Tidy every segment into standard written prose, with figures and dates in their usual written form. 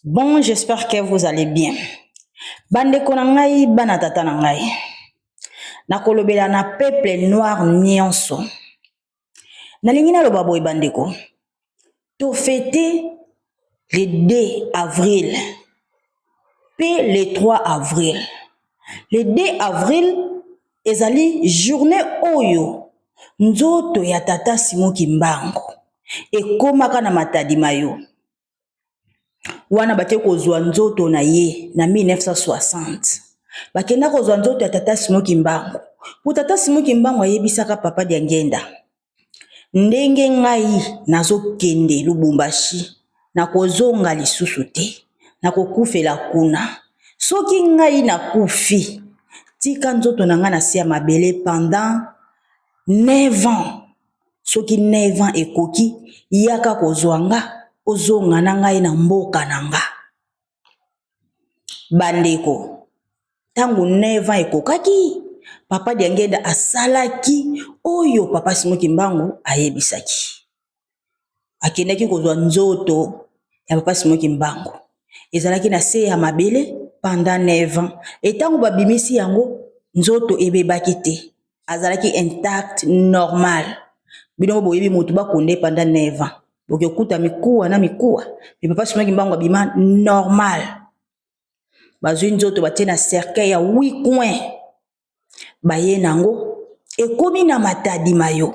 Bon, j'espère que vous allez bien. Bande konangai banatata nangai. Nakolobela na peuple noir nyonso. Nalingina lo baboy bandeko. To fêter le 2 avril. Puis le 3 avril. Le 2 avril ezali journée oyo nzoto ya tata Simon Kimbangu ekomaka na matadi mayo. Wana bate kozwa nzoto na ye na 1960. Bakenda kozwa nzoto ya tata Simon Kimbangu. Po tata Simon Kimbangu ayebisaka papa dia ngenda. Ndenge ngai nazokende Lubumbashi na kozonga lisusu te na kokufela kuna. Soki ngai nakufi tika nzoto na nga na se ya mabele pendant 9 ans. Soki 9 ans ekoki yaka kozwanga ozonga na ngai na mboka nanga. Bandeko, tangu 9 ans ekokaki, papa dia ngenda asalaki oyo papa Simon Kimbangu ayebisaki. Akendaki kozwa nzoto ya papa Simon Kimbangu. Ezalaki na se ya mabele pendant 9 ans. Etangu babimisi yango nzoto ebebaki te. Azalaki intact, normal. Bino boyebi mutu bakonde pendant 9 ans. Boke kuta mikuwa na mikuwa. Mais papa Simon Kimbangu abima normal. Bazwi nzoto batie na cercueil ya 8 coins. Baye nango ekomi na matadi mayo.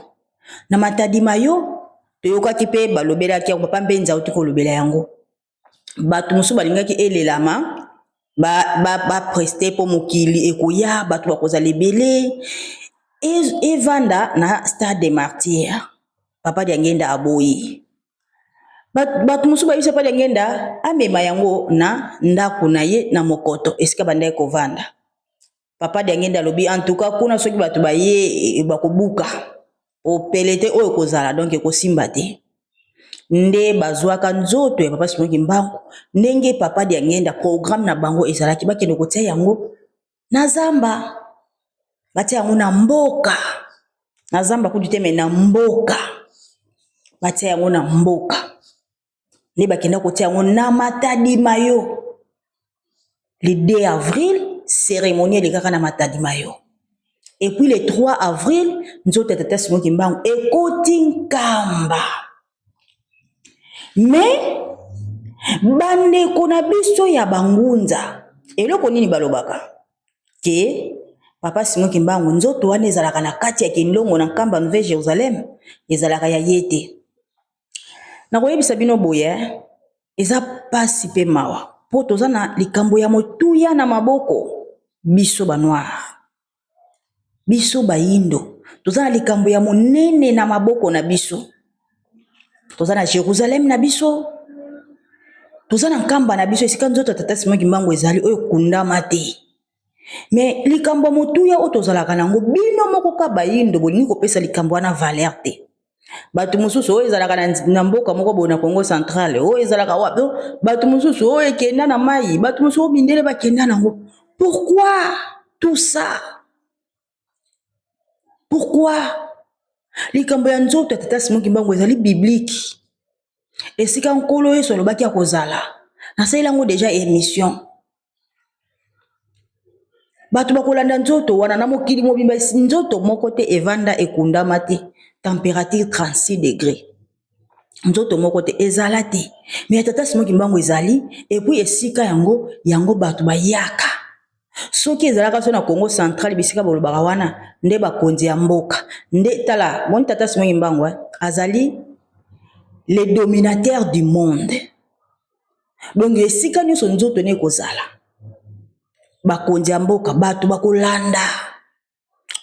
Na matadi mayo toyokaki pe balobelaki yango papa mbenza uti kolobela yango. Batu musu balingaki elelama ba prester po mokili ekoya batu bakoza lebele evanda na Stade des Martyrs. Papa dia ngenda aboyi. Batu musu bayisa pa dia ngenda amema yango na ndako na ye na mokoto esika banda kovanda. Papa dia ngenda lobi en tout cas kuna soki batu baye bakobuka o pelete oyo kozala donc ekosimba te. Nde bazwaka nzoto ya papa Simon Kimbangu ndenge papa dia ngenda programme na bango ezalaki bakende kotia yango na zamba. Batia yango na mboka. Na zamba kuditeme na mboka. Batia yango na mboka. Nde bakenda kotia yango na matadi mayo. Le 2 avril, cérémonie elekaka na matadi mayo. Et puis le 3 avril, nzoto ya tata Simon Kimbangu ekoti nkamba. Mais bandeko na biso ya bangunza eloko nini balobaka ke papa Simon Kimbangu nzoto wana ezalaka na kati ya kindongo na nkamba Nouvelle Jérusalem ezalaka ya yete. Na koyebisa bino boye eza pasi pe mawa po toza na likambo ya motuya na maboko biso ba noir biso ba indo toza na likambo ya monene na maboko na biso. Toza na Jérusalem na biso. Toza na nkamba na biso esika nzoto tata Simon Kimbangu ezali oyo kundama te. Mais likambo motuya o tozalaka nango bino moko ka bayindo bolingi kopesa likambo wana valeur te. Batu mususu oyo ezalaka na mboka moko bona Congo Central oyo ezalaka wapi batu mususu oyo ekenda na mai batu mususu bindele bakenda nango. Pourquoi tout ça? Pourquoi? Likambo ya nzoto tata Simon Kimbangu ezali biblique. Esika nkolo yeso lobaki akozala. Nasaila ngo déjà émission. Batu bakolanda nzoto wana na mokili mobimba nzoto moko te evanda ekundama te. Température 36 degrés. Nzoto moko te ezala te. Mais tata Simon Kimbangu ezali et puis esika yango batu bayaka. Soki ezalaka so na Congo Central bisika bolobaka wana nde bakonzi ya mboka. Nde tala mon tata Simon Kimbangu azali le dominateur du monde. Donc esika nyonso nzoto ne kozala. Bakonzi ya mboka batu bakolanda.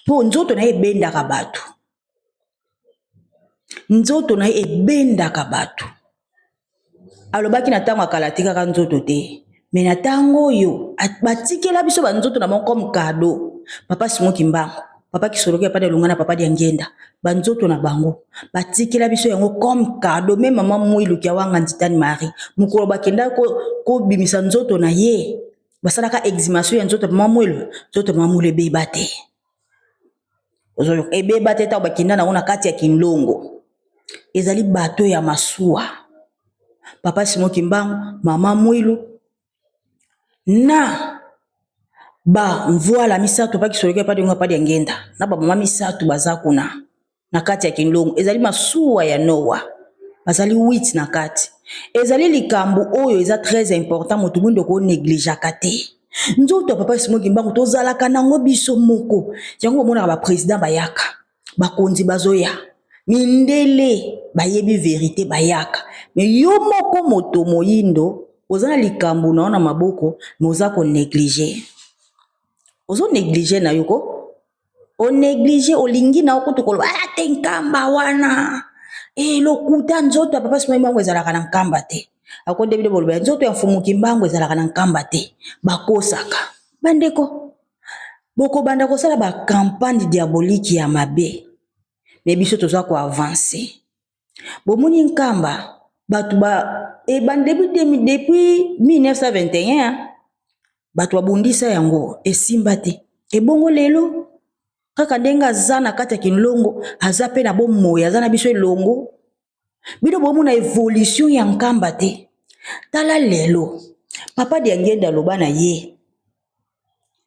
Po nzoto na ebendaka batu. Nzoto na ebendaka batu. Alobaki na tango akalatika ka nzoto te. Mais na tango yo batikela biso ba nzoto na mon comme cadeau. Papa Simon Kimbangu, papa Kisoloki ya pada lungana papa dia ngenda. Ba nzoto na bango batikela biso yango comme cadeau. Même maman Mwilu kia wanga Ntitani Marie. Mukolo bakenda ko bimisa nzoto na ye. Basalaka exhumation ya nzoto maman Mwilu. Nzoto maman Mwilu ebeba te. Ozoyo ebeba te ta bakenda na ona kati ya kinlongo. Ezali bato ya masuwa. papa Simon Kimbangu, mama Mwilu, na ba mvoila misato pa kisoleke pa dingo pa ngenda na ba mama misato baza kuna na kati ya Kinlongo ezali masuwa ya Noa bazali 8 na kati ezali likambo oyo eza très important motu mundo ko négligeaka te nzoto papa Simon Kimbangu tozalaka nango biso moko yango mona ba président bayaka bakonzi bazoya mindele bayebi vérité bayaka mais yo moko moto moyindo ozana likambo na maboko moza ko négliger ozo négliger na yoko o négliger olingi na okutu kolo te nkamba wana lokuta nzoto papa Simon Kimbangu ezalaka na nkamba te akonde bile boloba nzoto ya mfumu Kimbangu ezalaka na nkamba te bakosaka bandeko boko banda kosala ba campagne diabolique ya mabe mais biso toza ko avancer bomoni nkamba batu ba depuis 1921 batu babundisa yango esimba te ebongo lelo kaka ndenga zana kati ya Kinlongo aza pe na bomoya aza na biso elongo bino bomona évolution ya nkamba te tala lelo papa de ngenda loba na ye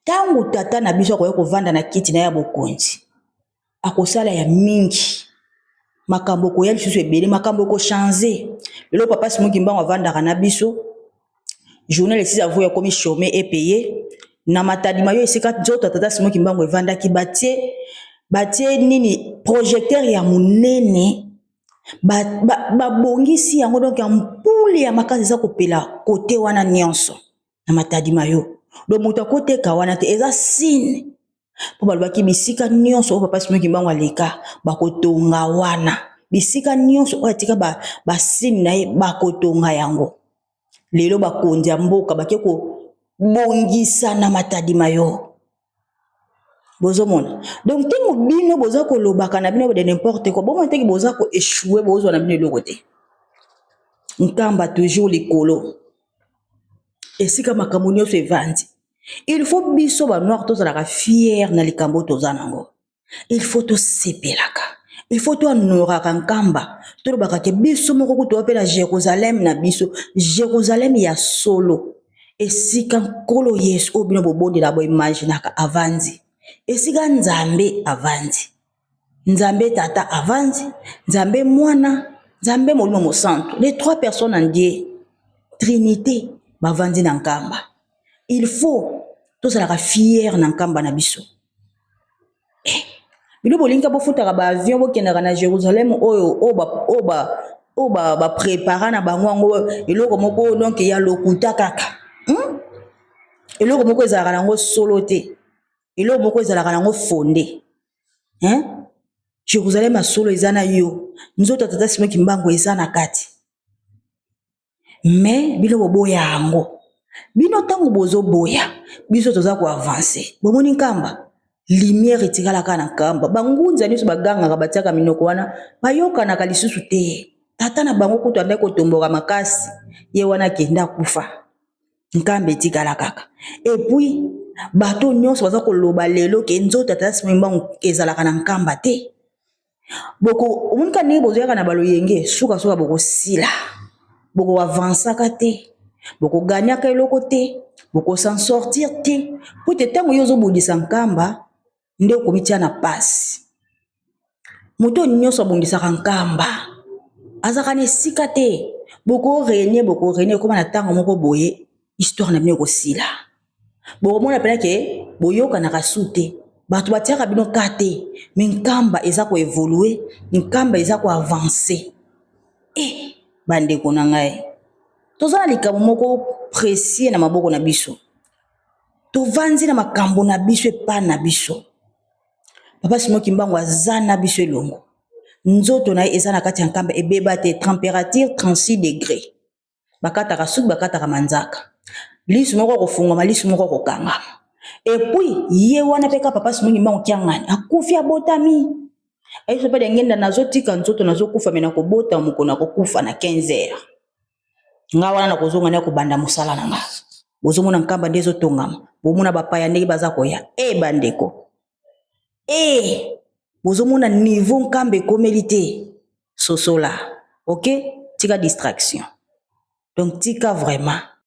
tangu tata na biso ko vanda na kiti na ya bokonzi akosala ya mingi makambo ko ya lisusu ebele makambo ko changer lelo papa Simon Kimbangu avanda na biso journée les 6 avoué comme chômé et payé na matadi mayo esika nzoto tata Simon Kimbangu evanda ki batie nini projecteur ya munene ba bongisi yango donc ya mpule ya makasi za kopela côté wana nyonso na matadi mayo do muta côté ka wana te eza signe po balobaki bisika nyonso papa Simon Kimbangu aleka bakotonga wana bisika nyonso atika ba signe na ye bakotonga yango lelo bakonzi ya mboka bakeko bongisa na matadi mayo bozomona donc tengo bino boza ko lobaka na bino de n'importe quoi bon teki boza ko échouer bozo na bino lokote nkamba toujours likolo esika makambo nyonso evandi il faut biso ba noir tozalaka fier na likambo tozanango il faut to sepelaka il faut to honoraka nkamba to lobaka ke biso moko kuto apela Jérusalem na biso Jérusalem ya solo esika nkolo Yesu obino bobondi la bo imaginaka avandi esika nzambe avandi nzambe tata avandi nzambe mwana nzambe molimo mosanto les trois personnes en Dieu trinité bavandi na nkamba il faut tozalaka fier na nkamba na biso bino bolinga bofutaka ba avion bokendaka na Jérusalem oyo ba prépara na bango ngo eloko moko donc ya lokuta kaka eloko moko ezalaka nango solo te eloko moko ezalaka nango fondé Jérusalem a solo ezana yo nzoto tata Simon Kimbangu ezana kati mais bino boboya yango bino tango bozo boya biso toza ko avancer bomoni nkamba lumière etikalaka na nkamba bangunza nyonso bagangaka batiaka minoko wana bayokanaka lisusu te tata na bango kutu ande kotomboka makasi ye wana kenda kufa nkambe etikala kaka et puis bato nyonso baza koloba lelo ke nzoto tata Simon Kimbangu ezalaka na nkamba te boko omunika ndenge bozoyaka na baloyenge suka boko sila boko avansaka te boko ganyaka eloko te boko s'en sortir te po te tango yo ozobundisa nkamba nde okomitia na pasi moto nyonso abundisaka nkamba azaka na esika te boko renie koma na tango moko boye histoire na bino ekosila bokomona pena ke boyokanaka su te bato batiaka bino ka te me nkamba eza koevolue nkamba eza koavance bandeko na ngai toza na likambo moko précis na maboko na biso tovandi na makambo na biso epa na biso papa Simon Kimbangu aza na biso elongo nzoto na ye eza na kati ya nkamba ebeba te température 36 degrés bakataka suki bakataka manzaka lisu moko kofungama lisu moko kokangama et puis ye wana peka papa Simon Kimbangu kiangani akufi abotami aiso pa ngenda nazotika nzoto nazokufa mena kobota mukona kokufa na 15 heures nga wana nakozonga na kobanda musala na nga bozomona nkamba ndezo tongama bomona bapaya ndenge baza koya bandeko bozomona niveau nkamba ekomeli te sosola ok tika distraction donc tika vraiment